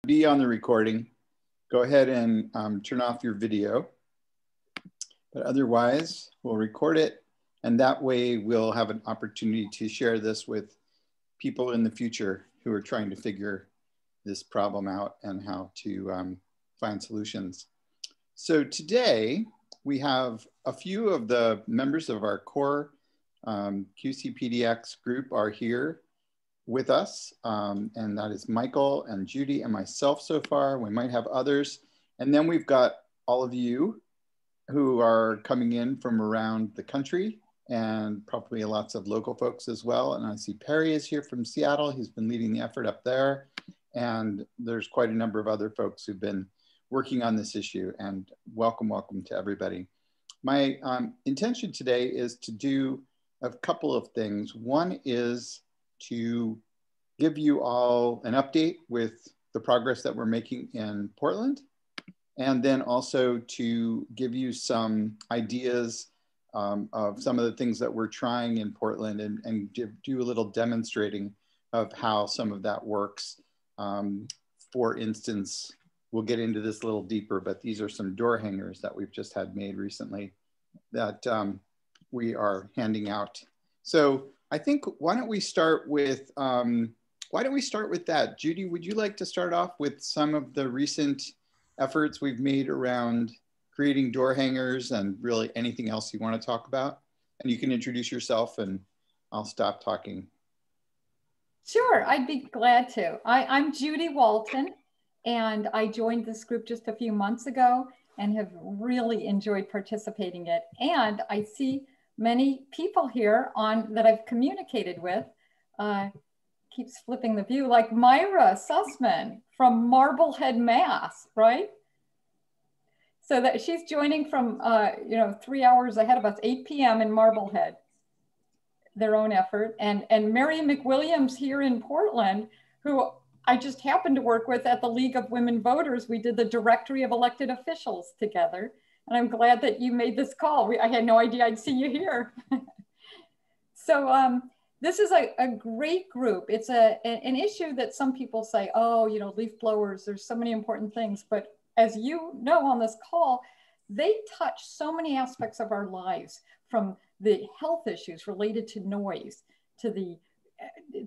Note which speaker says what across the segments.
Speaker 1: Be on the recording. Go ahead and turn off your video. But otherwise, we'll record it. And that way we'll have an opportunity to share this with people in the future who are trying to figure this problem out and how to find solutions. So today we have a few of the members of our core QCPDX group are here with us, and that is Michael and Judy and myself so far. We might have others. And then we've got all of you who are coming in from around the country and probably lots of local folks as well. And I see Perry is here from Seattle. He's been leading the effort up there. And there's quite a number of other folks who've been working on this issue, and welcome to everybody. My intention today is to do a couple of things. One is to give you all an update with the progress that we're making in Portland, and then also to give you some ideas of some of the things that we're trying in Portland and do a little demonstrating of how some of that works. For instance, we'll get into this a little deeper, but these are some door hangers that we've just had made recently that we are handing out. So I think, why don't we start with that? Judy, would you like to start off with some of the recent efforts we've made around creating door hangers and really anything else you want to talk about? And you can introduce yourself and I'll stop talking.
Speaker 2: Sure, I'd be glad to. I'm Judy Walton, and I joined this group just a few months ago and have really enjoyed participating in it. And I see many people here that I've communicated with. Keeps flipping the view, like Myra Sussman from Marblehead, Mass, right? So that she's joining from 3 hours ahead of us, 8 p.m. in Marblehead, their own effort. And Mary McWilliams here in Portland, who I just happened to work with at the League of Women Voters. We did the directory of elected officials together. And I'm glad that you made this call. I had no idea I'd see you here. So this is a great group. It's an issue that some people say, oh, leaf blowers, there's so many important things. But as you know on this call, they touch so many aspects of our lives, from the health issues related to noise, to the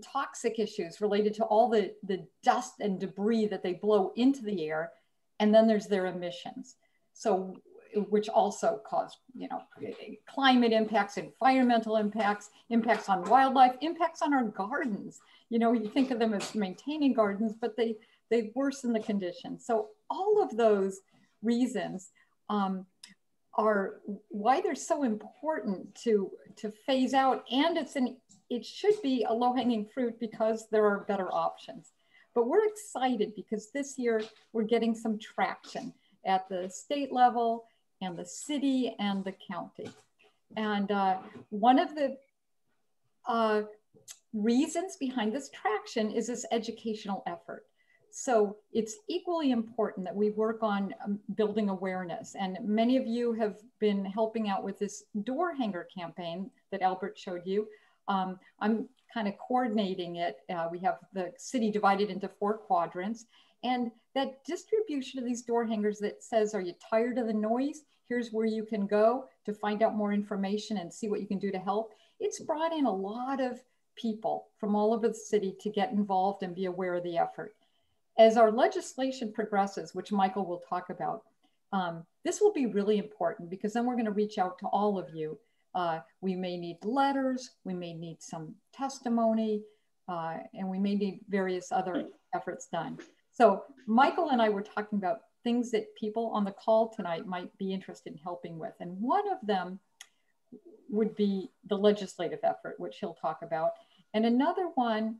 Speaker 2: toxic issues related to all the dust and debris that they blow into the air. And then there's their emissions. So, which also cause, climate impacts, environmental impacts, impacts on wildlife, impacts on our gardens. You think of them as maintaining gardens, but they worsen the conditions. So all of those reasons are why they're so important to phase out. And it should be a low-hanging fruit because there are better options. But we're excited because this year we're getting some traction at the state level and the city and the county. And one of the reasons behind this traction is this educational effort. So it's equally important that we work on building awareness. And many of you have been helping out with this door hanger campaign that Albert showed you. I'm kind of coordinating it. We have the city divided into 4 quadrants. And that distribution of these door hangers that says, are you tired of the noise? Here's where you can go to find out more information and see what you can do to help. It's brought in a lot of people from all over the city to get involved and be aware of the effort. As our legislation progresses, which Michael will talk about, this will be really important because then we're going to reach out to all of you. We may need letters, we may need some testimony, and we may need various other efforts done. So Michael and I were talking about things that people on the call tonight might be interested in helping with. And one of them would be the legislative effort, which he'll talk about. And another one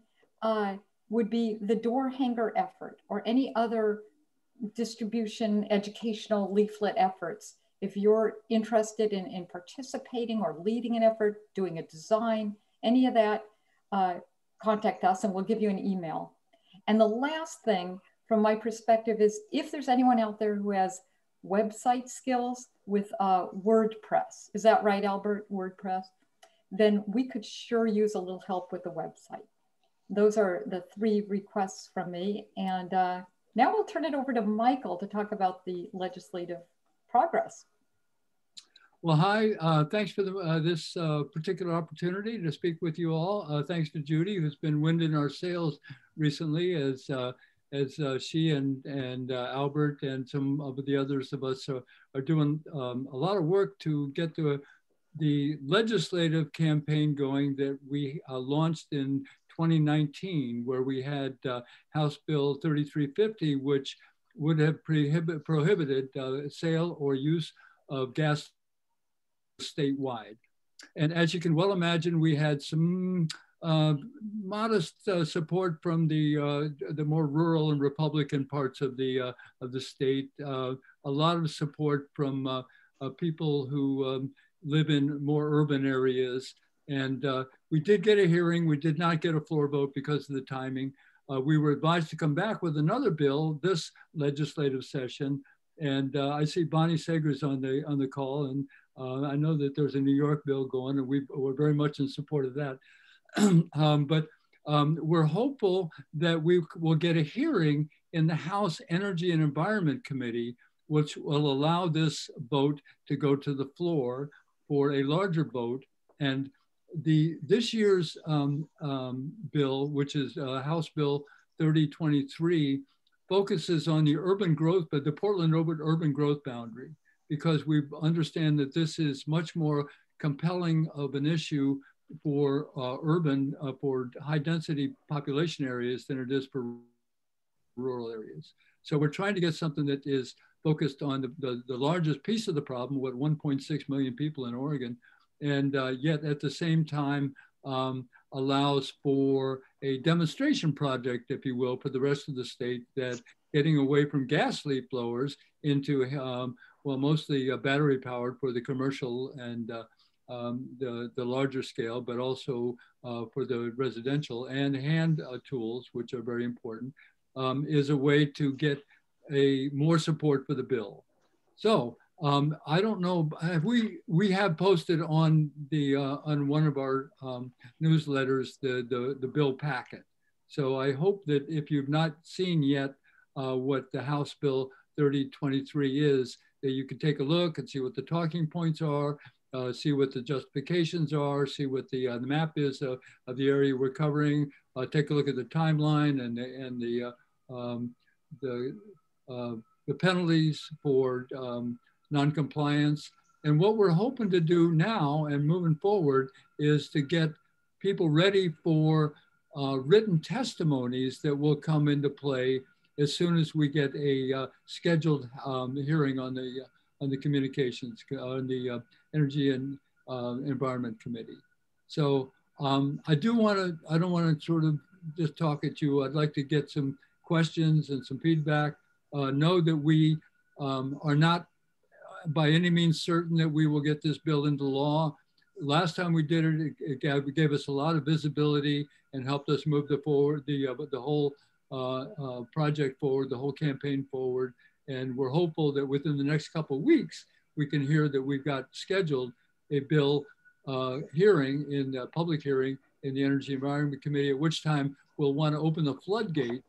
Speaker 2: would be the door hanger effort or any other distribution, educational leaflet efforts. If you're interested in participating or leading an effort, doing a design, any of that, contact us and we'll give you an email. And the last thing from my perspective is if there's anyone out there who has website skills with WordPress, is that right, Albert, WordPress? Then we could sure use a little help with the website. Those are the 3 requests from me. And Now we'll turn it over to Michael to talk about the legislative progress.
Speaker 3: Well, hi, thanks for this particular opportunity to speak with you all. Thanks to Judy, who's been winding our sails recently as she and Albert and some of the others of us are doing a lot of work to get the legislative campaign going that we launched in 2019, where we had House Bill 3350, which would have prohibited sale or use of gas statewide. And as you can well imagine, we had some modest support from the more rural and Republican parts of the state. A lot of support from people who live in more urban areas. And we did get a hearing. We did not get a floor vote because of the timing. We were advised to come back with another bill this legislative session. And I see Bonnie Seger's on the call, and I know that there's a New York bill going, and we're very much in support of that. But we're hopeful that we will get a hearing in the House Energy and Environment Committee, which will allow this vote to go to the floor for a larger vote. And this year's bill, which is House Bill 3023, focuses on the urban growth, but the Portland urban growth boundary, because we understand that this is much more compelling of an issue for for high density population areas than it is for rural areas. So we're trying to get something that is focused on the largest piece of the problem, with 1.6 million people in Oregon, and yet at the same time allows for a demonstration project, if you will, for the rest of the state, that getting away from gas leak blowers into, well, mostly battery powered for the commercial and the larger scale, but also for the residential, and hand tools, which are very important, is a way to get more support for the bill. So I don't know, we have posted on on one of our newsletters the bill packet. So I hope that if you've not seen yet what the House Bill 3023 is, that you can take a look and see what the talking points are, see what the justifications are, see what the map is of the area we're covering, take a look at the timeline and the penalties for non-compliance. And what we're hoping to do now and moving forward is to get people ready for written testimonies that will come into play as soon as we get a scheduled hearing on the communications, on the Energy and Environment Committee. So I don't want to sort of just talk at you. I'd like to get some questions and some feedback. Know that we are not by any means certain that we will get this bill into law. Last time we did it, it gave us a lot of visibility and helped us move the whole project forward, the whole campaign forward. And we're hopeful that within the next couple of weeks, we can hear that we've got scheduled a bill hearing in the public hearing in the Energy Environment Committee, at which time we'll want to open the floodgate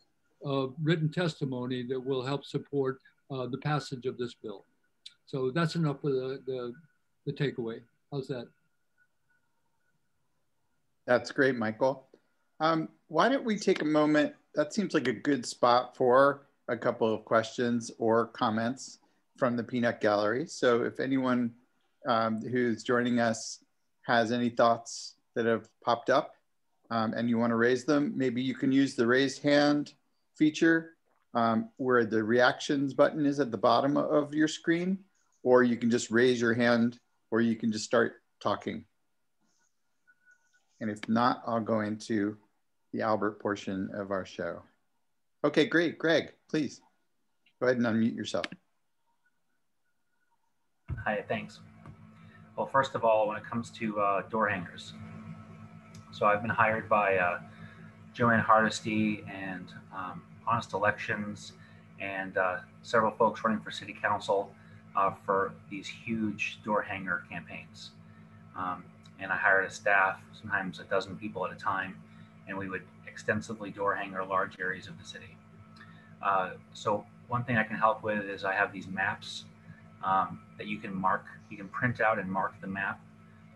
Speaker 3: of written testimony that will help support the passage of this bill. So that's enough for the takeaway. How's that?
Speaker 1: That's great, Michael. Why don't we take a moment? That seems like a good spot for a couple of questions or comments from the peanut gallery. So if anyone who's joining us has any thoughts that have popped up and you want to raise them, maybe you can use the raised hand feature where the reactions button is at the bottom of your screen, or you can just raise your hand, or you can just start talking. And if not, I'll go into the Albert portion of our show. Okay, great. Greg, please go ahead and unmute yourself.
Speaker 4: Hi, thanks. Well, first of all, when it comes to door hangers, so I've been hired by Joanne Hardesty and Honest Elections and several folks running for city council for these huge door hanger campaigns. And I hired a staff, sometimes a dozen people at a time, and we would extensively door hanger large areas of the city. So one thing I can help with is I have these maps that you can mark, you can print out and mark the map.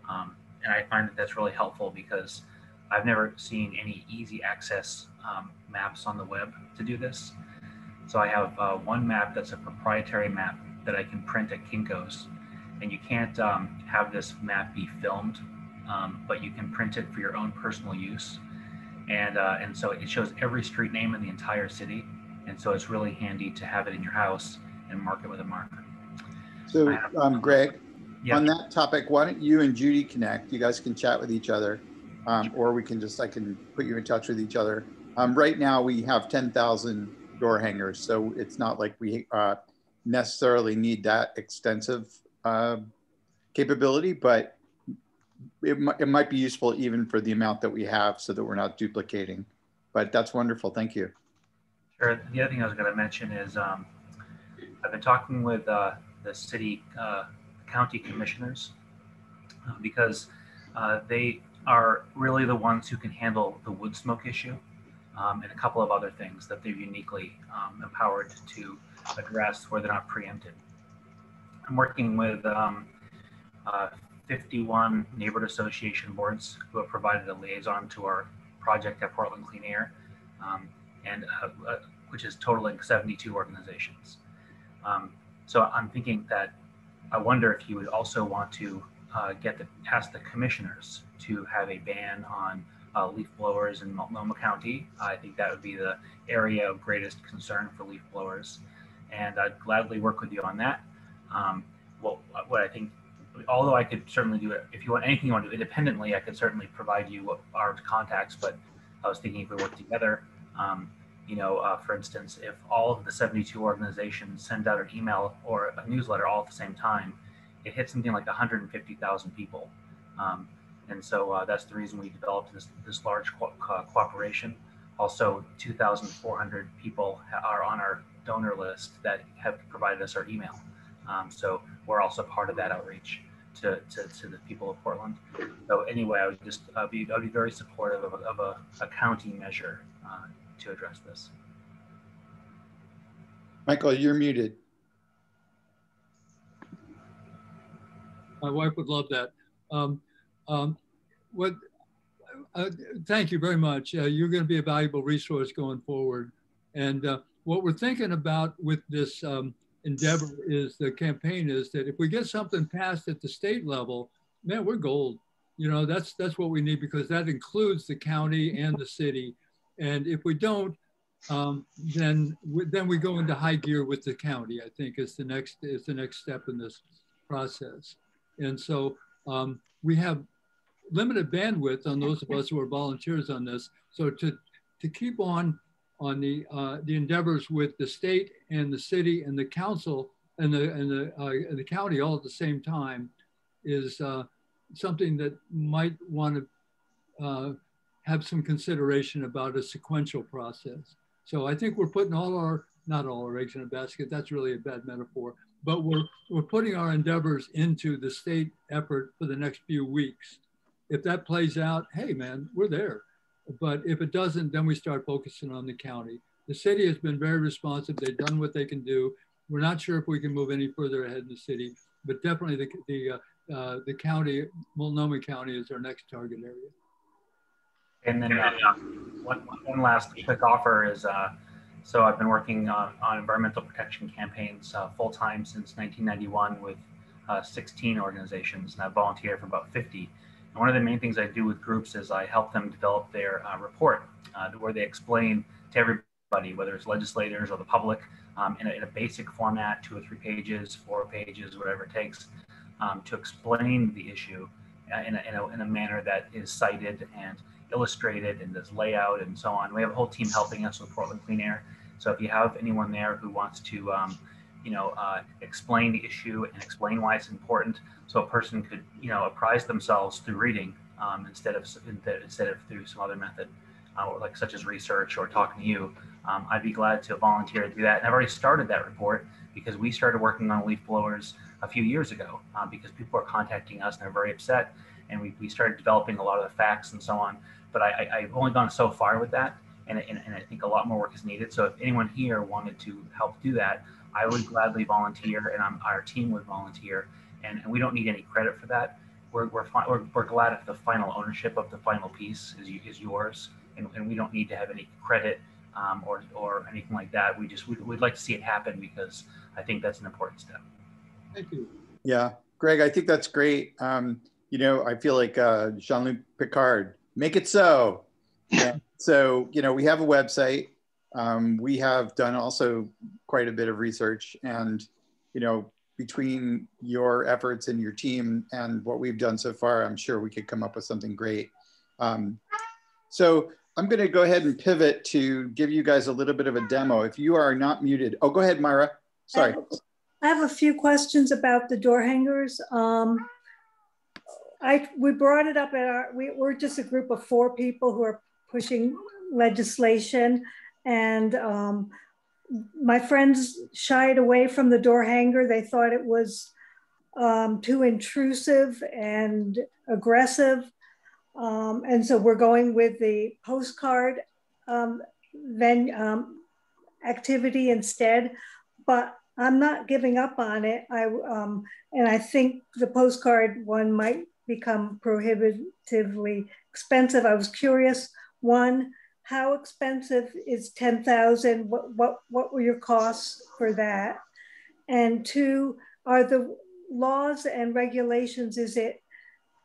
Speaker 4: And I find that that's really helpful because I've never seen any easy access maps on the web to do this. So I have one map that's a proprietary map that I can print at Kinko's, and you can't have this map be filmed, but you can print it for your own personal use. And so it shows every street name in the entire city. And so it's really handy to have it in your house and mark it with a marker.
Speaker 1: So Greg,
Speaker 4: yeah.
Speaker 1: On that topic, why don't you and Judy connect? You guys can chat with each other, or we can I can put you in touch with each other. Right now we have 10,000 door hangers, so it's not like we necessarily need that extensive capability, but it might be useful even for the amount that we have so that we're not duplicating. But that's wonderful, thank you.
Speaker 4: Sure, the other thing I was gonna mention is I've been talking with the city, county commissioners because they are really the ones who can handle the wood smoke issue and a couple of other things that they're uniquely empowered to address where they're not preempted. I'm working with 51 neighborhood association boards who have provided a liaison to our project at Portland Clean Air, which is totaling 72 organizations. So I'm thinking that I wonder if you would also want to ask the commissioners to have a ban on leaf blowers in Multnomah County. I think that would be the area of greatest concern for leaf blowers, and I'd gladly work with you on that. What I think, although I could certainly do it, if you want anything you want to do independently, I could certainly provide you our contacts, but I was thinking if we work together, for instance, if all of the 72 organizations send out an email or a newsletter all at the same time, it hits something like 150,000 people. And so that's the reason we developed this large cooperation. Also, 2,400 people are on our donor list that have provided us our email. So we're also part of that outreach to the people of Portland. So anyway, I would just I'd be very supportive of a county measure to address this.
Speaker 1: Michael, you're muted.
Speaker 3: My wife would love that. Thank you very much. You're going to be a valuable resource going forward. And what we're thinking about with this endeavor is the campaign is that if we get something passed at the state level, man, we're gold. That's what we need, because that includes the county and the city. And if we don't, then we go into high gear with the county, I think is the next step in this process. And so we have limited bandwidth on those of us who are volunteers on this. So to keep on the endeavors with the state and the city and the council and the county all at the same time is something that might want to have some consideration about a sequential process. So I think we're putting not all our eggs in a basket. That's really a bad metaphor. But we're putting our endeavors into the state effort for the next few weeks. If that plays out, hey man, we're there. But if it doesn't, then we start focusing on the county. The city has been very responsive. They've done what they can do. We're not sure if we can move any further ahead in the city, but definitely the county, Multnomah County, is our next target area.
Speaker 4: And then one last quick offer is, so I've been working on environmental protection campaigns full-time since 1991 with 16 organizations, and I've volunteered for about 50. And one of the main things I do with groups is I help them develop their report where they explain to everybody, whether it's legislators or the public, in a basic format, 2 or 3 pages, 4 pages, whatever it takes, to explain the issue in a manner that is cited and illustrated, and there's layout and so on. We have a whole team helping us with Portland Clean Air. So if you have anyone there who wants to, explain the issue and explain why it's important, so a person could, apprise themselves through reading instead of through some other method, like such as research or talking to you, I'd be glad to volunteer to do that. And I've already started that report because we started working on leaf blowers a few years ago because people are contacting us and they're very upset. And we started developing a lot of the facts and so on. But I've only gone so far with that. and I think a lot more work is needed. So if anyone here wanted to help do that, I would gladly volunteer, and our team would volunteer, and we don't need any credit for that. We're glad if the final ownership of the final piece is yours, and we don't need to have any credit or anything like that. We'd like to see it happen because I think that's an important step.
Speaker 3: Thank you.
Speaker 1: Yeah, Greg, I think that's great. You know, I feel like Jean-Luc Picard, make it so. Yeah. So, you know, we have a website. We have done also quite a bit of research, and, you know, between your efforts and your team and what we've done so far, I'm sure we could come up with something great. So I'm going to go ahead and pivot to give you guys a little bit of a demo. If you are not muted. Oh, go ahead, Myra. Sorry.
Speaker 5: I have a few questions about the door hangers. We brought it up at we're just a group of 4 people who are pushing legislation, and my friends shied away from the door hanger. They thought it was too intrusive and aggressive. And so we're going with the postcard activity instead, but I'm not giving up on it. And I think the postcard one might become prohibitively expensive. I was curious, one, how expensive is 10,000? What were your costs for that? And 2, are the laws and regulations, is it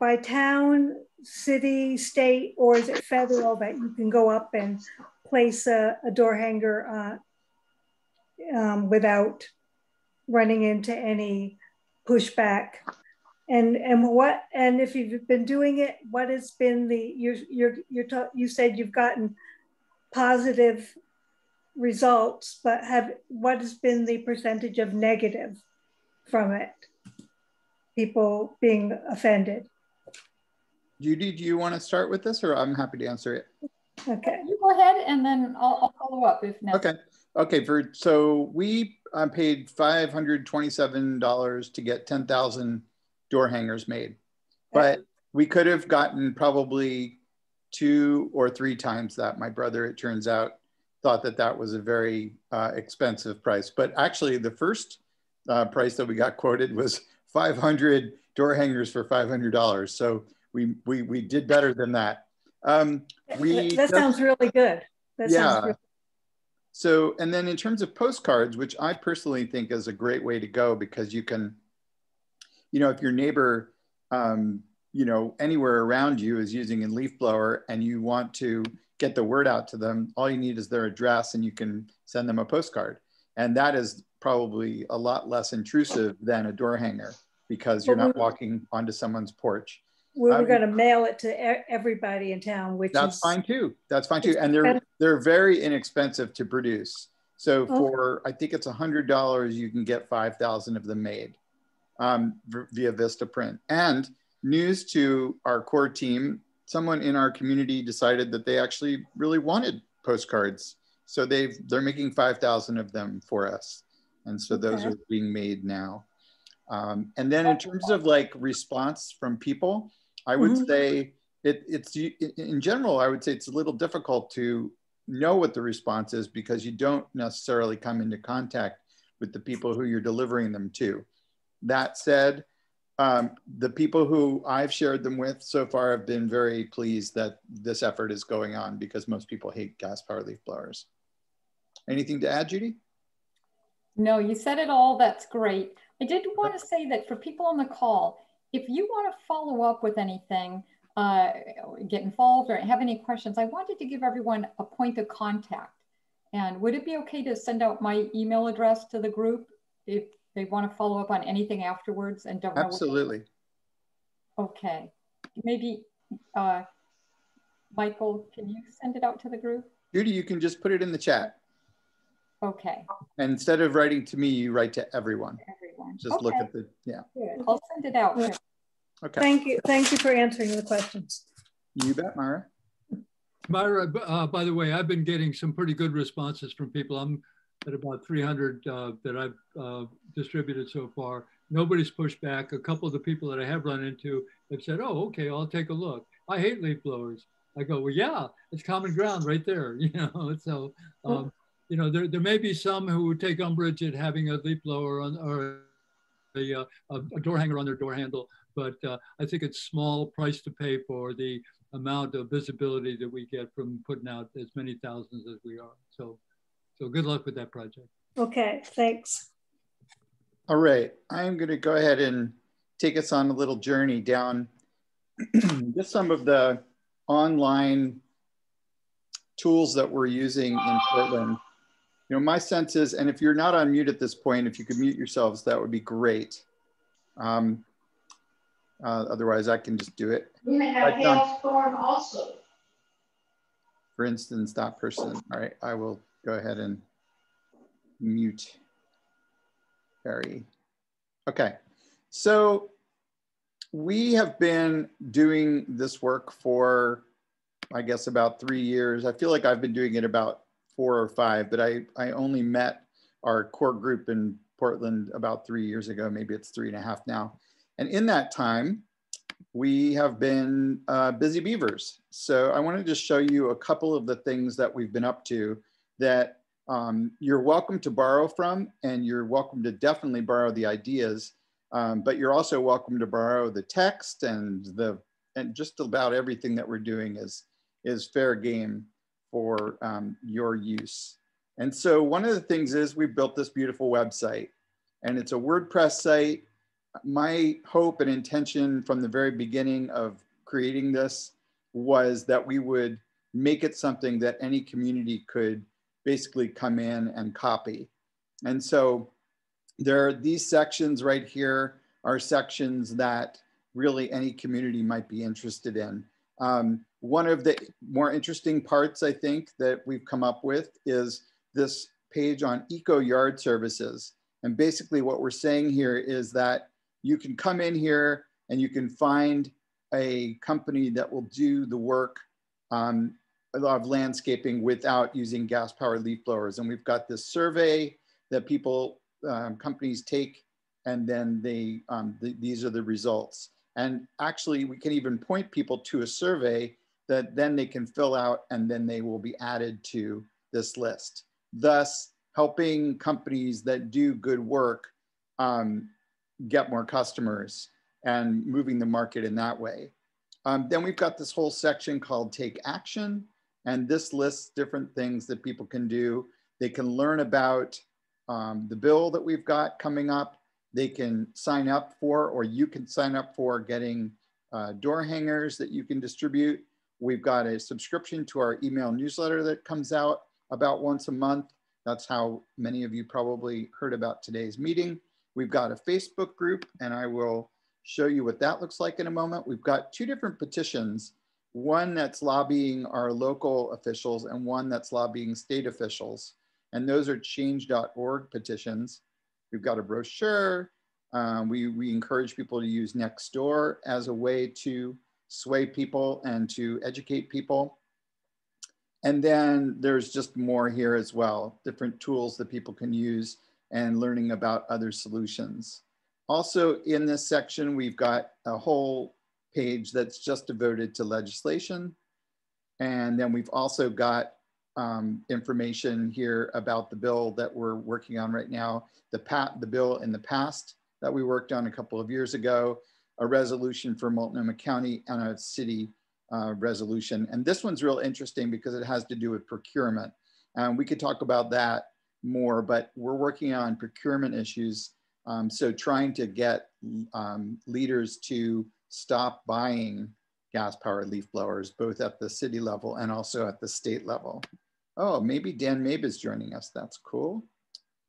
Speaker 5: by town, city, state, or is it federal that you can go up and place a door hanger without running into any pushback? And if you've been doing it, what has been you said you've gotten positive results, but what has been the percentage of negative from it? People being offended.
Speaker 1: Judy, do you want to start with this, or I'm happy to answer it?
Speaker 5: Okay.
Speaker 2: You go ahead, and then I'll follow up if necessary.
Speaker 1: Okay. So we paid $527 to get 10,000 door hangers made, but we could have gotten probably 2 or 3 times that. My brother, it turns out, thought that was a very expensive price. But actually, the first price that we got quoted was 500 door hangers for $500. So we did better than that.
Speaker 5: That sounds really good. Sounds really.
Speaker 1: So, and then in terms of postcards, which I personally think is a great way to go, because you can, you know, if your neighbor, you know, anywhere around you is using a leaf blower and you want to get the word out to them, all you need is their address and you can send them a postcard. And that is probably a lot less intrusive than a door hanger, because you're not walking onto someone's porch.
Speaker 5: We were going to mail it to everybody in town, which
Speaker 1: that's fine too. That's fine too. And they're very inexpensive to produce. So for, I think it's $100, you can get 5,000 of them made via Vistaprint. And news to our core team, someone in our community decided that they actually really wanted postcards. So they're making 5,000 of them for us. And so those are being made now. And then in terms of like response from people, I would say it's in general, I would say it's a little difficult to know what the response is, because you don't necessarily come into contact with the people who you're delivering them to. That said, the people who I've shared them with so far have been very pleased that this effort is going on, because most people hate gas powered leaf blowers. Anything to add, Judy?
Speaker 2: No, you said it all. That's great. I did want to say that for people on the call, if you want to follow up with anything, get involved or have any questions, I wanted to give everyone a point of contact. And would it be okay to send out my email address to the group if they want to follow up on anything afterwards and don't know?
Speaker 1: Absolutely.
Speaker 2: Okay. Maybe, Michael, can you send it out to the group?
Speaker 1: Judy, you can just put it in the chat.
Speaker 2: Okay.
Speaker 1: And instead of writing to me, you write to everyone. Just look at the,
Speaker 2: Good. I'll send it out.
Speaker 5: Yeah.
Speaker 1: Okay.
Speaker 5: Thank you. Thank you for answering the questions.
Speaker 1: You bet, Myra.
Speaker 3: Myra, by the way, I've been getting some pretty good responses from people. I'm at about 300 that I've distributed so far. Nobody's pushed back. A couple of the people that I have run into have said, oh, okay, I'll take a look. I hate leaf blowers. I go, well, yeah, it's common ground right there, you know. So, you know, there may be some who would take umbrage at having a leaf blower on, or a door hanger on their door handle, but I think it's small price to pay for the amount of visibility that we get from putting out as many thousands as we are. So good luck with that project.
Speaker 5: Okay, thanks.
Speaker 1: All right, I'm going to go ahead and take us on a little journey down just some of the online tools that we're using in Portland. You know, my sense is, and if you're not on mute at this point, if you could mute yourselves, that would be great. Otherwise, I can just do it.
Speaker 6: We may have hailstorm also.
Speaker 1: For instance, that person. All right, I will go ahead and mute Barry. Okay, so we have been doing this work for, I guess, about 3 years. I feel like I've been doing it about 4 or 5, but I only met our core group in Portland about 3 years ago. Maybe it's 3.5 now. And in that time, we have been busy beavers. So I wanted to show you a couple of the things that we've been up to that you're welcome to borrow from, and you're welcome to definitely borrow the ideas, but you're also welcome to borrow the text, and just about everything that we're doing is fair game for your use. And so one of the things is we built this beautiful website, and it's a WordPress site. My hope and intention from the very beginning of creating this was that we would make it something that any community could basically come in and copy. And so there are these sections right here are sections that really any community might be interested in. One of the more interesting parts, I think, that we've come up with is this page on eco yard services. And basically what we're saying here is that you can come in here and you can find a company that will do the work of landscaping without using gas-powered leaf blowers. And we've got this survey that people, companies take, and then these are the results. And actually, we can even point people to a survey that then they can fill out, and then they will be added to this list, thus helping companies that do good work get more customers and moving the market in that way. Then we've got this whole section called Take Action, and this lists different things that people can do. They can learn about the bill that we've got coming up. They can sign up for, or you can sign up for getting door hangers that you can distribute. We've got a subscription to our email newsletter that comes out about once a month. That's how many of you probably heard about today's meeting. We've got a Facebook group, and I will show you what that looks like in a moment. We've got 2 different petitions, one that's lobbying our local officials and one that's lobbying state officials. And those are change.org petitions. We've got a brochure. We encourage people to use Nextdoor as a way to sway people and to educate people. And then there's just more here as well, different tools that people can use and learning about other solutions. Also in this section, we've got a whole page that's just devoted to legislation. And then we've also got information here about the bill that we're working on right now, the bill in the past that we worked on a couple of years ago, a resolution for Multnomah County, and a city resolution. And this one's real interesting because it has to do with procurement. We could talk about that more, but we're working on procurement issues. So trying to get leaders to stop buying gas-powered leaf blowers, both at the city level and also at the state level. Oh, maybe Dan Mabe is joining us. That's cool.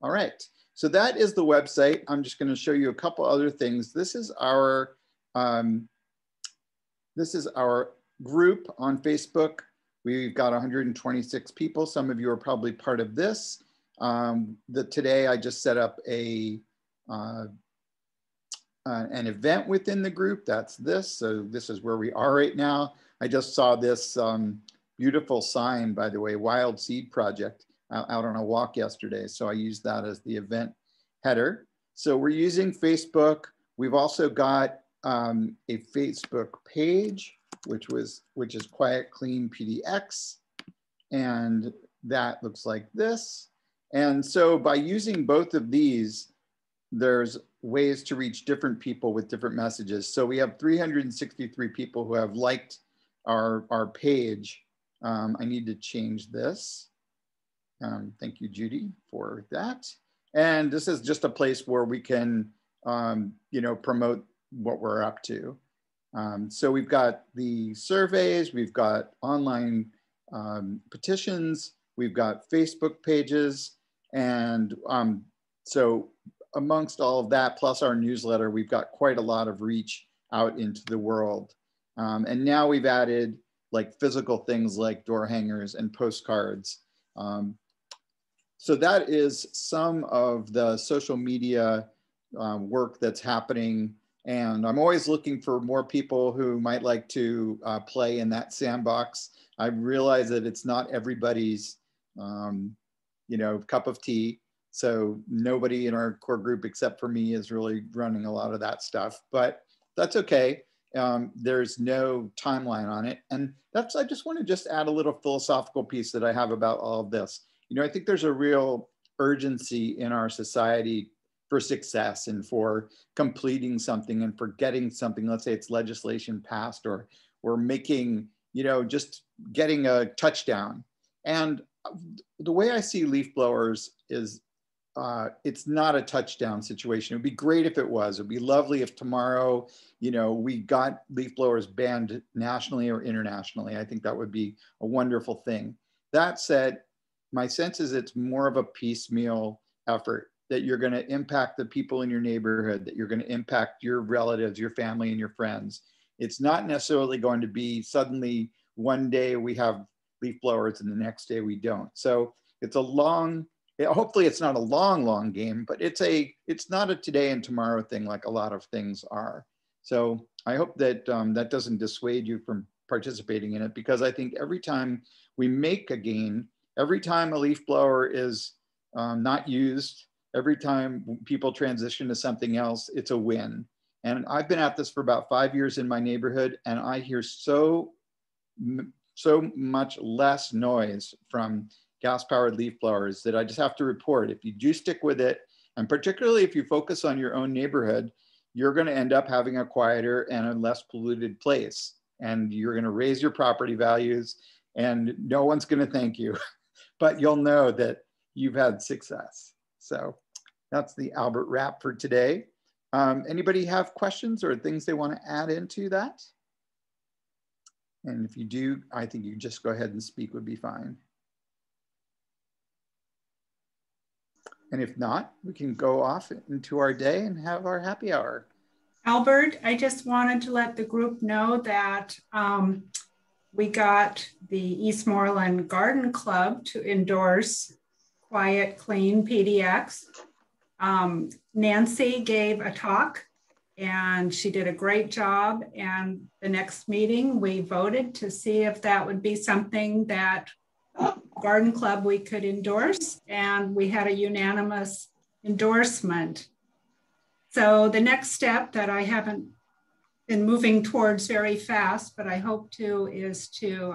Speaker 1: All right, so that is the website. I'm just gonna show you a couple other things. This is our group on Facebook. We've got 126 people. Some of you are probably part of this. Today I just set up an event within the group. That's this. So this is where we are right now. I just saw this beautiful sign, by the way, Wild Seed Project, out on a walk yesterday. So I used that as the event header. So we're using Facebook. We've also got a Facebook page. which is Quiet Clean PDX. And that looks like this. And so by using both of these, there's ways to reach different people with different messages. So we have 363 people who have liked our page. I need to change this. Thank you, Judy, for that. And this is just a place where we can, promote what we're up to. So we've got the surveys, we've got online petitions, we've got Facebook pages, and so amongst all of that, plus our newsletter, we've got quite a lot of reach out into the world. And now we've added like physical things like door hangers and postcards. So that is some of the social media work that's happening. And I'm always looking for more people who might like to play in that sandbox. I realize that it's not everybody's, cup of tea. So nobody in our core group except for me is really running a lot of that stuff, but that's okay. There's no timeline on it. And I just want to add a little philosophical piece that I have about all of this. I think there's a real urgency in our society for success and for completing something and for getting something. Let's say it's legislation passed or making, just getting a touchdown. And the way I see leaf blowers is it's not a touchdown situation. It would be great if it was. It would be lovely if tomorrow, we got leaf blowers banned nationally or internationally. I think that would be a wonderful thing. That said, my sense is it's more of a piecemeal effort, that you're going to impact the people in your neighborhood, that you're going to impact your relatives, your family, and your friends. It's not necessarily going to be suddenly one day we have leaf blowers and the next day we don't. So it's hopefully it's not a long game, but it's not a today and tomorrow thing like a lot of things are. So I hope that that doesn't dissuade you from participating in it, because I think every time we make a gain, every time a leaf blower is not used, every time people transition to something else, it's a win. And I've been at this for about 5 years in my neighborhood, and I hear so much less noise from gas-powered leaf blowers that I just have to report. If you do stick with it, and particularly if you focus on your own neighborhood, you're going to end up having a quieter and a less polluted place. And you're going to raise your property values, and no one's going to thank you, but you'll know that you've had success. So that's the Albert wrap for today. Anybody have questions or things they want to add into that? And if you do, I think you just go ahead and speak would be fine. And if not, we can go off into our day and have our happy hour.
Speaker 7: Albert, I just wanted to let the group know that we got the Eastmoreland Garden Club to endorse Quiet Clean PDX. Nancy gave a talk and she did a great job. And the next meeting we voted to see if that would be something that Garden Club we could endorse, and we had a unanimous endorsement. So the next step that I haven't been moving towards very fast, but I hope to, is to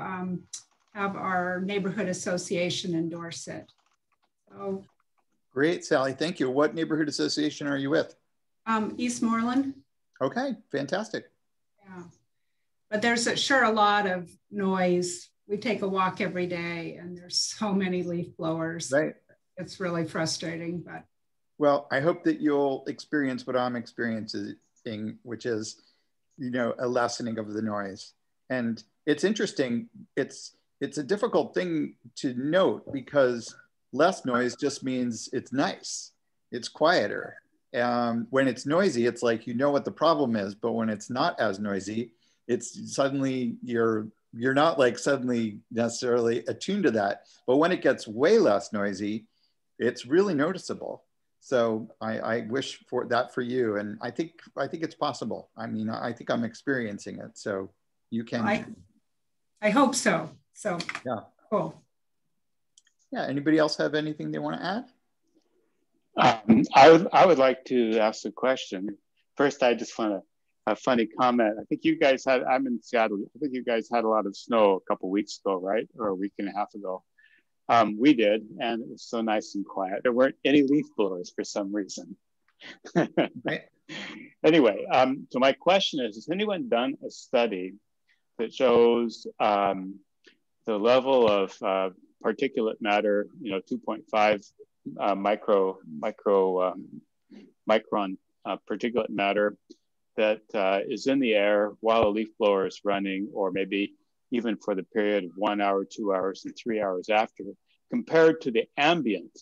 Speaker 7: have our neighborhood association endorse it. So,
Speaker 1: great, Sally, thank you. What neighborhood association are you with?
Speaker 7: Eastmoreland.
Speaker 1: Okay, fantastic.
Speaker 7: Yeah, but there's sure a lot of noise. We take a walk every day and there's so many leaf blowers.
Speaker 1: Right.
Speaker 7: It's really frustrating, but.
Speaker 1: Well, I hope that you'll experience what I'm experiencing, which is, a lessening of the noise. And it's interesting. It's a difficult thing to note, because less noise just means it's nice. It's quieter. When it's noisy, it's like, what the problem is, but when it's not as noisy, it's suddenly you're not like suddenly necessarily attuned to that. But when it gets way less noisy, it's really noticeable. So I wish for that for you. And I think it's possible. I mean, I think I'm experiencing it. So you can.
Speaker 7: I hope so. So
Speaker 1: yeah,
Speaker 7: cool.
Speaker 1: Yeah, anybody else have anything they want to add?
Speaker 8: I would like to ask a question. First, I just want to a funny comment. I think you guys had, I'm in Seattle, I think you guys had a lot of snow a couple weeks ago, right? Or a week and a half ago. We did, and it was so nice and quiet. There weren't any leaf blowers for some reason.
Speaker 1: Right.
Speaker 8: Anyway, so my question is, has anyone done a study that shows the level of particulate matter, 2.5 micron particulate matter that is in the air while a leaf blower is running, or maybe even for the period of 1 hour, 2 hours, and 3 hours after, compared to the ambient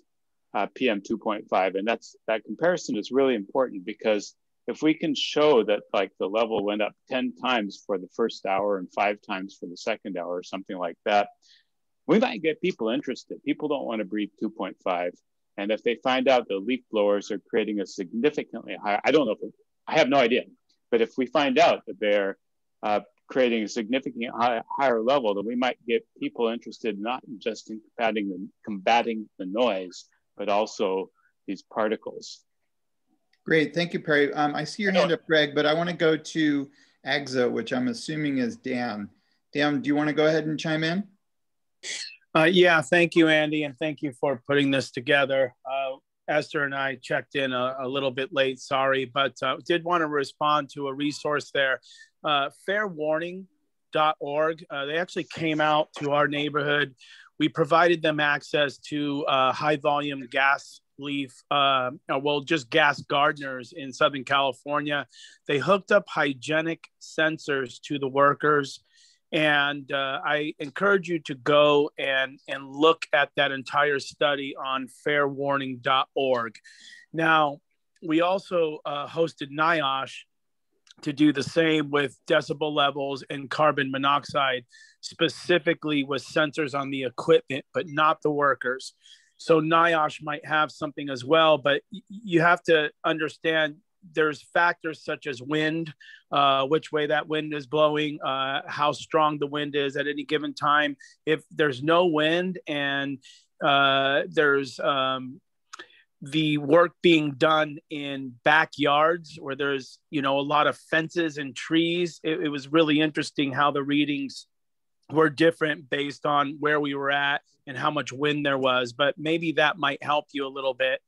Speaker 8: PM 2.5. And that comparison is really important, because if we can show that like the level went up 10 times for the first hour and 5 times for the second hour or something like that, we might get people interested. People don't want to breathe 2.5. And if they find out the leaf blowers are creating a significantly higher, I don't know, I have no idea, but if we find out that they're creating a significantly higher level, then we might get people interested not just in combating the noise, but also these particles.
Speaker 1: Great, thank you, Perry. I see your hand up, Greg, but I want to go to AGSA, which I'm assuming is Dan. Dan, do you want to go ahead and chime in?
Speaker 9: Yeah, thank you, Andy, and thank you for putting this together. Esther and I checked in a little bit late, sorry, but did want to respond to a resource there. Fairwarning.org, they actually came out to our neighborhood. We provided them access to high volume gas leaf, just gas gardeners in Southern California. They hooked up hygienic sensors to the workers. And I encourage you to go and look at that entire study on fairwarning.org. Now, we also hosted NIOSH to do the same with decibel levels and carbon monoxide, specifically with sensors on the equipment, but not the workers. So NIOSH might have something as well, but you have to understand there's factors such as wind, which way that wind is blowing, how strong the wind is at any given time. If there's no wind and there's the work being done in backyards where there's, a lot of fences and trees, it was really interesting how the readings were different based on where we were at and how much wind there was, but maybe that might help you a little bit.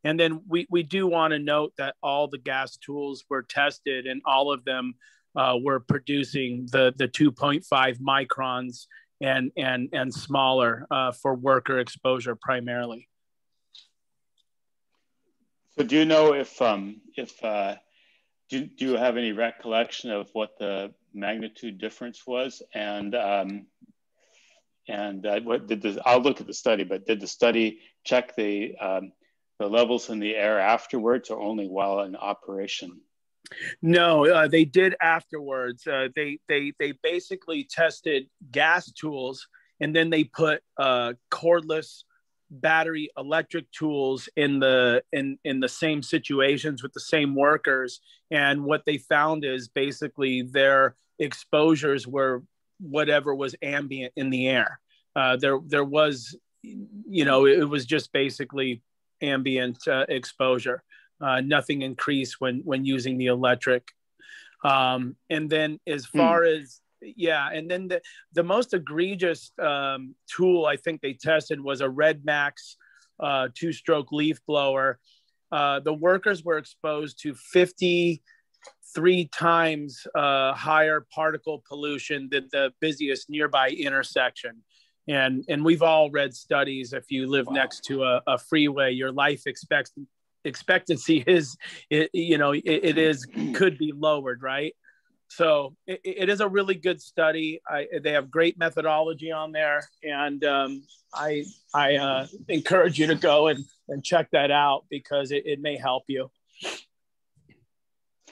Speaker 9: And then we do want to note that all the gas tools were tested and all of them were producing the 2.5 microns and smaller for worker exposure primarily.
Speaker 8: So do you know if do you have any recollection of what the magnitude difference was? And what did I'll look at the study, but did the study check the levels in the air afterwards, or only while in operation?
Speaker 9: No, they did afterwards. They basically tested gas tools, and then they put cordless battery electric tools in the same situations with the same workers. And what they found is basically their exposures were whatever was ambient in the air. There was, it was just basically ambient exposure, nothing increased when using the electric. And then as far as, and then the most egregious tool I think they tested was a Red Max 2-stroke leaf blower. The workers were exposed to 53 times higher particle pollution than the busiest nearby intersection. And we've all read studies. If you live next to a freeway, your life expectancy could be lowered, right? So it is a really good study. They have great methodology on there, and I encourage you to go and check that out, because it may help you.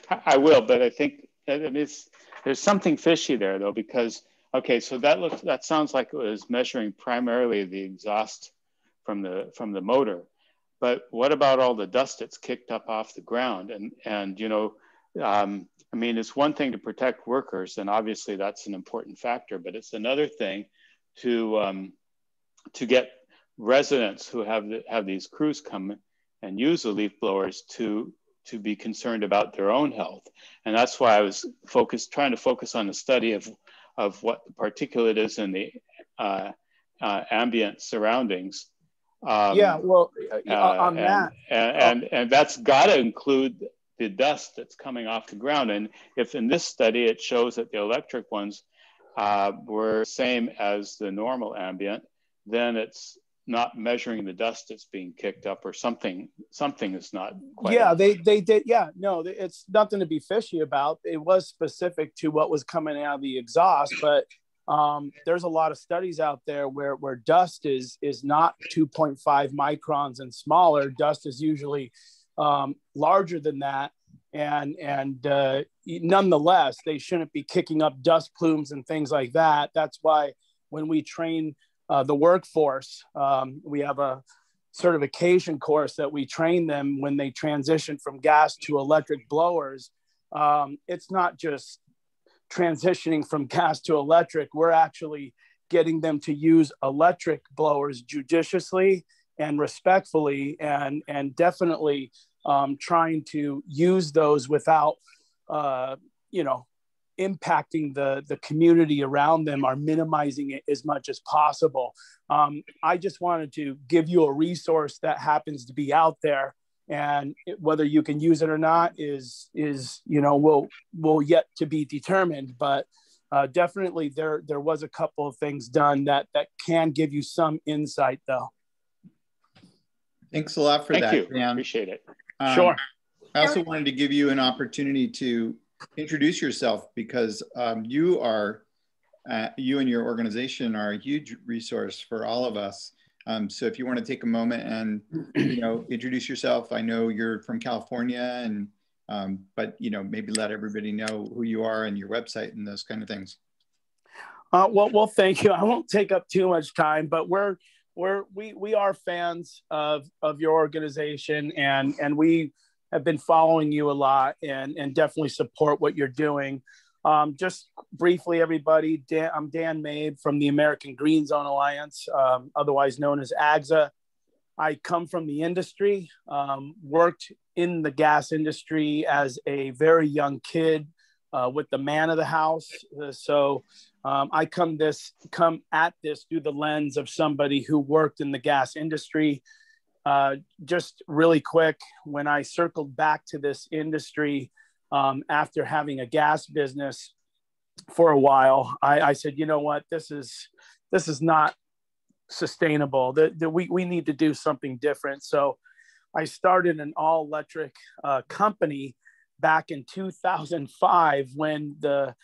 Speaker 8: I will, but I think there's something fishy there though, because okay, so that sounds like it was measuring primarily the exhaust from the motor, but what about all the dust that's kicked up off the ground? And I mean, it's one thing to protect workers, and obviously that's an important factor, but it's another thing to get residents who have these crews come and use the leaf blowers to to be concerned about their own health. And that's why I was trying to focus on the study of what the particulate is in the ambient surroundings.
Speaker 9: Yeah, well, on that.
Speaker 8: And that's got to include the dust that's coming off the ground. And if in this study, it shows that the electric ones were same as the normal ambient, then it's not measuring the dust that's being kicked up, or something is not quite.
Speaker 9: Yeah, they did. Yeah, no, it's nothing to be fishy about. It was specific to what was coming out of the exhaust, but there's a lot of studies out there where dust is not 2.5 microns and smaller. Dust is usually larger than that. And nonetheless, they shouldn't be kicking up dust plumes and things like that. That's why when we train the workforce, we have a certification course that we train them when they transition from gas to electric blowers. It's not just transitioning from gas to electric. We're actually getting them to use electric blowers judiciously and respectfully, and definitely trying to use those without, impacting the community around them, or minimizing it as much as possible. I just wanted to give you a resource that happens to be out there, and whether you can use it or not is will yet to be determined. But definitely there was a couple of things done that can give you some insight, though.
Speaker 1: Thanks a lot for that.
Speaker 8: Thank you.
Speaker 1: Dan.
Speaker 8: Appreciate it.
Speaker 9: Sure.
Speaker 1: I also wanted to give you an opportunity to introduce yourself, because you and your organization are a huge resource for all of us. So if you want to take a moment and introduce yourself. I know you're from California, and but maybe let everybody know who you are and your website and those kind of things.
Speaker 9: Well, thank you. I won't take up too much time, but we are fans of your organization, and we have been following you a lot, and definitely support what you're doing. Just briefly, everybody, I'm Dan Mabe from the American Green Zone Alliance, otherwise known as AGZA. I come from the industry, worked in the gas industry as a very young kid with the man of the house. So I come at this through the lens of somebody who worked in the gas industry. Just really quick, when I circled back to this industry after having a gas business for a while, I said, you know what, this is not sustainable. We need to do something different. So I started an all-electric company back in 2005, when the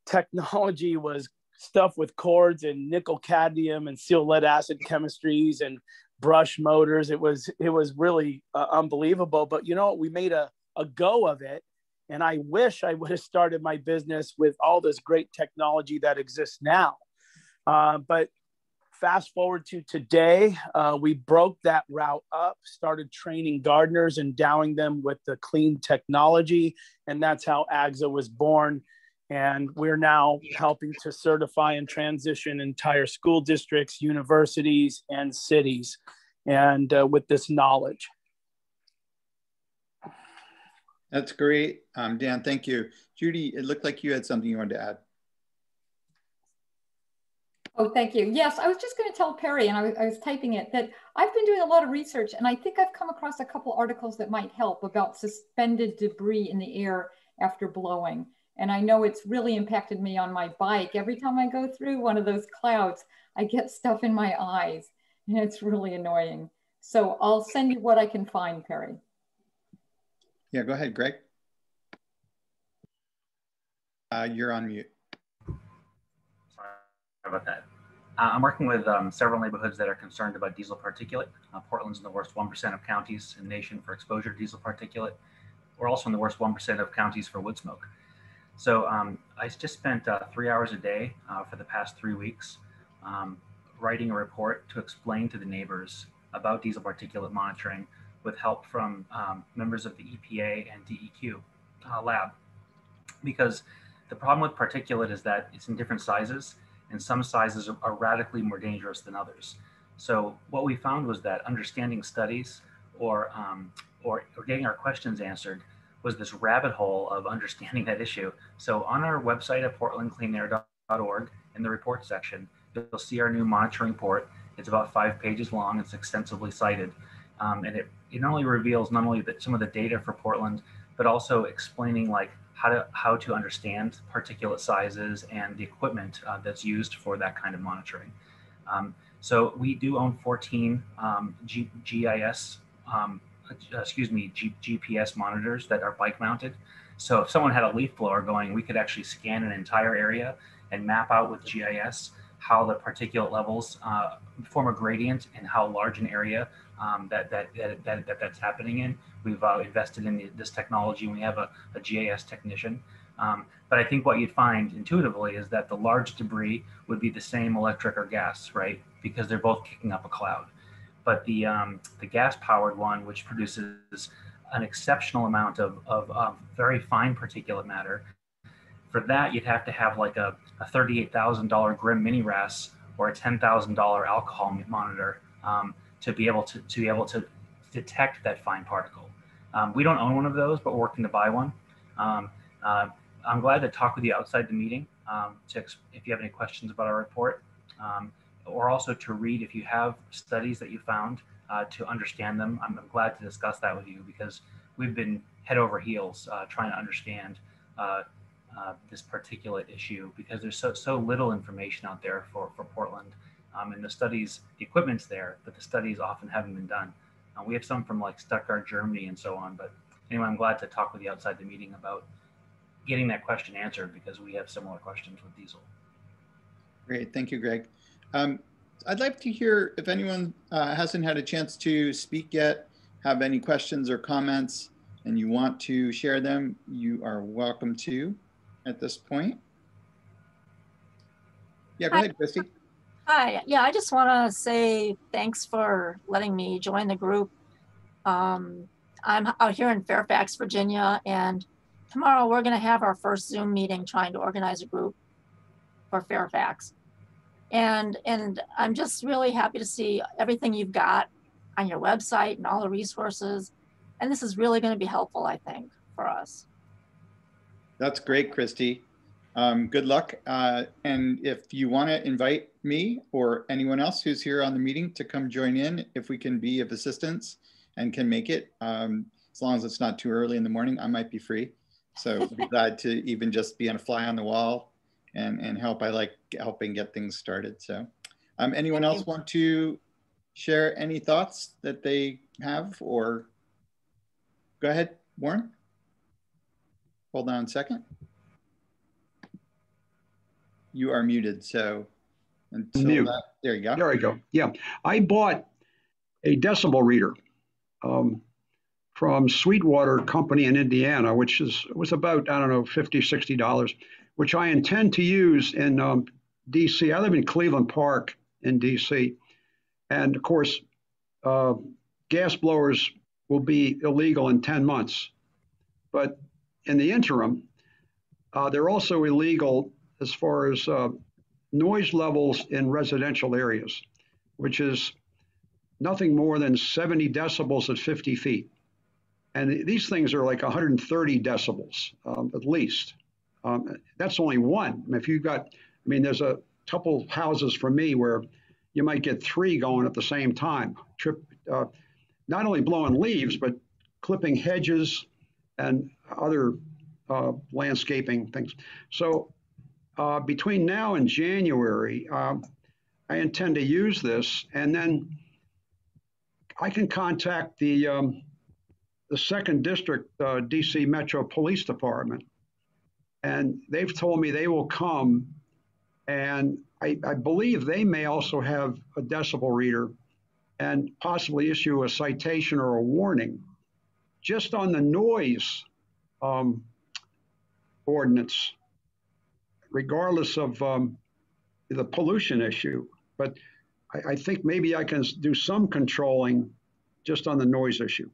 Speaker 9: technology was stuff with cords and nickel cadmium and seal lead acid chemistries and brush motors. It was really unbelievable. But we made a go of it. And I wish I would have started my business with all this great technology that exists now. But fast forward to today, we broke that route up, started training gardeners, endowing them with the clean technology. And that's how AGZA was born. And we're now helping to certify and transition entire school districts, universities, and cities, and with this knowledge.
Speaker 1: That's great. Dan, thank you. Judy, it looked like you had something you wanted to add.
Speaker 2: Oh, thank you. Yes, I was just going to tell Perry, and I was typing it, that I've been doing a lot of research, and I think I've come across a couple articles that might help about suspended debris in the air after blowing. And I know it's really impacted me on my bike. Every time I go through one of those clouds, I get stuff in my eyes, and it's really annoying. So I'll send you what I can find, Perry.
Speaker 1: Yeah, go ahead, Greg. You're on mute.
Speaker 4: Sorry about that. I'm working with several neighborhoods that are concerned about diesel particulate. Portland's in the worst 1% of counties in the nation for exposure to diesel particulate. We're also in the worst 1% of counties for wood smoke. So I just spent 3 hours a day for the past 3 weeks writing a report to explain to the neighbors about diesel particulate monitoring, with help from members of the EPA and DEQ lab. Because the problem with particulate is that it's in different sizes, and some sizes are radically more dangerous than others. So what we found was that understanding studies or or getting our questions answered was this rabbit hole of understanding that issue. So on our website at portlandcleanair.org, in the report section, you'll see our new monitoring report. It's about 5 pages long. It's extensively cited. And it not only reveals not only some of the data for Portland, but also explaining like how to understand particulate sizes and the equipment that's used for that kind of monitoring. So we do own 14 GPS monitors that are bike mounted. So if someone had a leaf blower going, we could actually scan an entire area and map out with GIS how the particulate levels form a gradient and how large an area that's happening in. We've invested in this technology, and we have a GIS technician. But I think what you'd find intuitively is that the large debris would be the same electric or gas, right? Because they're both kicking up a cloud. But the gas-powered one, which produces an exceptional amount of very fine particulate matter, for that you'd have to have like a $38,000 Grimm mini RAS or a $10,000 alcohol monitor to be able to detect that fine particle. We don't own one of those, but we're working to buy one. I'm glad to talk with you outside the meeting if you have any questions about our report, or also to read if you have studies that you found to understand them. I'm glad to discuss that with you because we've been head over heels trying to understand this particulate issue because there's so little information out there for Portland. And the studies, the equipment's there, but the studies often haven't been done. We have some from like Stuttgart, Germany, and so on. But anyway, I'm glad to talk with you outside the meeting about getting that question answered because we have similar questions with diesel.
Speaker 1: Great, thank you, Greg. I'd like to hear if anyone hasn't had a chance to speak yet, have any questions or comments, and you want to share them, you are welcome to at this point. Yeah, go ahead, Christy.
Speaker 10: Hi, yeah, I just want to say thanks for letting me join the group. I'm out here in Fairfax, Virginia, and tomorrow we're going to have our first Zoom meeting trying to organize a group for Fairfax. And I'm just really happy to see everything you've got on your website and all the resources. And this is really going to be helpful, I think, for us.
Speaker 1: That's great, Christy. Good luck. And if you want to invite me or anyone else who's here on the meeting to come join in, if we can be of assistance and can make it, as long as it's not too early in the morning, I might be free. So I'd be glad to even just be a fly on the wall and help. I like helping get things started. So anyone else want to share any thoughts that they have, or go ahead, Warren. Hold on a second. You are muted, so until that, there you go.
Speaker 11: There I go. Yeah, I bought a decibel reader from Sweetwater Company in Indiana, which was about, I don't know, $50, $60, which I intend to use in DC. I live in Cleveland Park in DC. And of course, gas blowers will be illegal in 10 months. But in the interim, they're also illegal as far as noise levels in residential areas, which is nothing more than 70 decibels at 50 feet. And these things are like 130 decibels at least. That's only one. If you've got, I mean, there's a couple houses for me where you might get 3 going at the same time. Not only blowing leaves, but clipping hedges and other landscaping things. So between now and January, I intend to use this, and then I can contact the 2nd District DC Metro Police Department, and they've told me they will come, and I believe they may also have a decibel reader and possibly issue a citation or a warning just on the noise ordinance, regardless of the pollution issue. But I think maybe I can do some controlling just on the noise issue.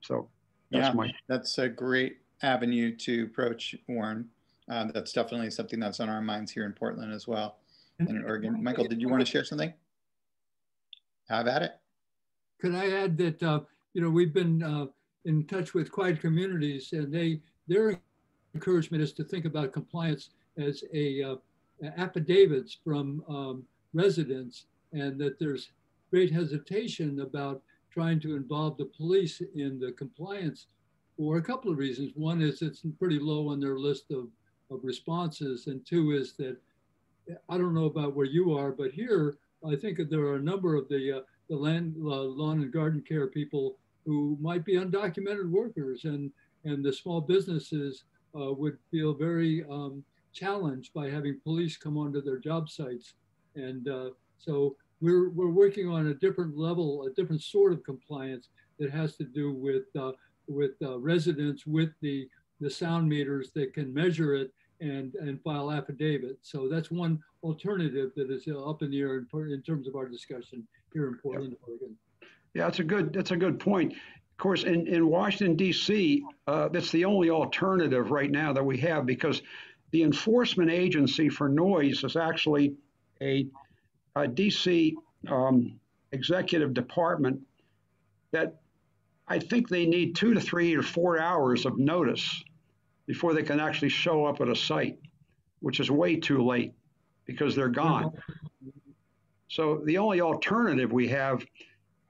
Speaker 11: So
Speaker 1: that's a great avenue to approach, Warren. That's definitely something that's on our minds here in Portland as well, and in Oregon. Michael, did you want to share something? Have at it.
Speaker 3: Could I add that you know, we've been in touch with quiet communities, and their encouragement is to think about compliance as affidavits from residents, and that there's great hesitation about trying to involve the police in the compliance for a couple of reasons. One is it's pretty low on their list of responses, and two is that, I don't know about where you are, but here I think that there are a number of the lawn and garden care people who might be undocumented workers, and the small businesses would feel very challenged by having police come onto their job sites. And so we're working on a different level, a different sort of compliance that has to do with residents with the sound meters that can measure it and file affidavits. So that's one alternative that is up in the air in terms of our discussion here in Portland, Oregon.
Speaker 11: Yeah, that's a good point. Of course, in Washington, D.C., that's the only alternative right now that we have, because the enforcement agency for noise is actually a D.C. executive department that I think they need 2 to 3 or 4 hours of notice before they can actually show up at a site, which is way too late because they're gone. So the only alternative we have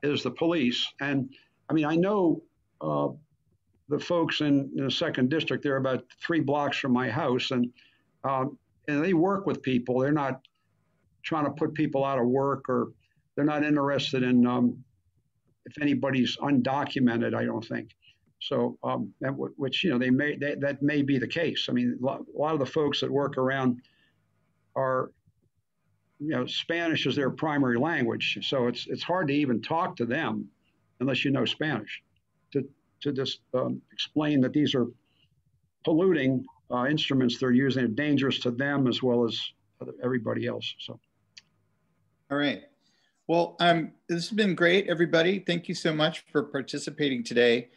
Speaker 11: is the police. And I mean, I know the folks in the 2nd District, they're about 3 blocks from my house, and they work with people. They're not trying to put people out of work, or they're not interested in if anybody's undocumented, I don't think. So, which, you know, that may be the case. I mean, a lot of the folks that work around are, you know, Spanish is their primary language. So it's hard to even talk to them unless you know Spanish to just explain that these are polluting instruments they're using, are dangerous to them as well as everybody else. So.
Speaker 1: All right. Well, this has been great, everybody. Thank you so much for participating today.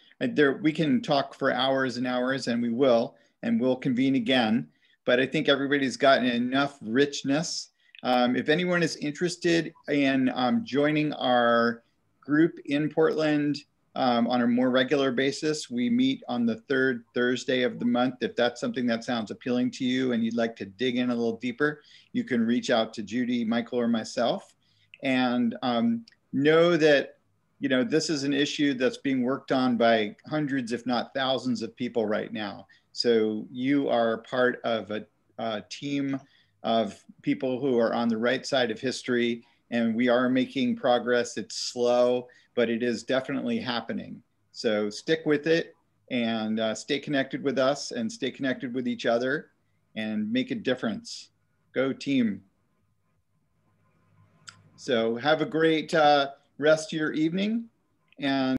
Speaker 1: We can talk for hours and hours, and we will, and we'll convene again. But I think everybody's gotten enough richness. If anyone is interested in joining our group in Portland on a more regular basis, we meet on the 3rd Thursday of the month. If that's something that sounds appealing to you and you'd like to dig in a little deeper, you can reach out to Judy, Michael, or myself. And know that, you know, this is an issue that's being worked on by hundreds, if not thousands of people right now. So you are part of a team of people who are on the right side of history, and we are making progress. It's slow, but it is definitely happening. So stick with it and stay connected with us and stay connected with each other and make a difference. Go team. So have a great rest of your evening, and